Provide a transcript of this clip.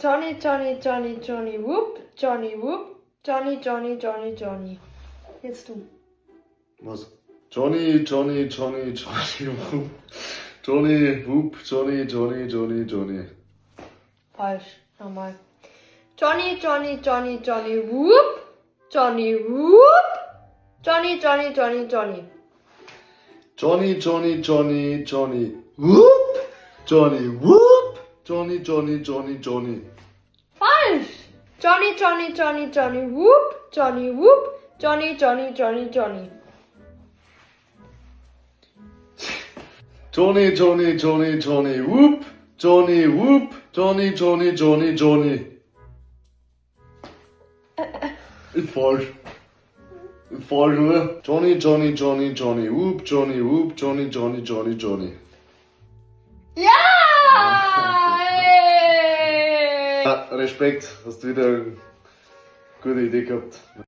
Johnny, Johnny, Johnny, Johnny, whoop, Johnny, whoop, Johnny, Johnny, Johnny, Johnny. Jetzt du. Was? Johnny, Johnny, Johnny, Johnny, Whoop. Johnny, Whoop, Johnny, Johnny, Johnny, Johnny. Falsch. Nochmal. Johnny, Johnny, Johnny, Johnny, whoop, Johnny, whoop, Johnny, Johnny, Johnny, Johnny. Johnny, Johnny, Johnny, Johnny, Whoop, Johnny, Whoop, Johnny, Johnny, Johnny, Johnny. Falsch. Johnny, Johnny, Johnny, Johnny, whoop, Johnny, whoop, Johnny, Johnny, Johnny, Johnny. Johnny, Johnny, Johnny, Johnny, Whoop, Johnny, Whoop, Johnny, Johnny, Johnny, Johnny. Ist falsch. Ist falsch, oder? Johnny, Johnny, Johnny, Johnny, Whoop, Johnny, Whoop, Johnny, Johnny, Johnny, Johnny. Ja! Hey! Ja, Respekt, hast du wieder eine gute Idee gehabt.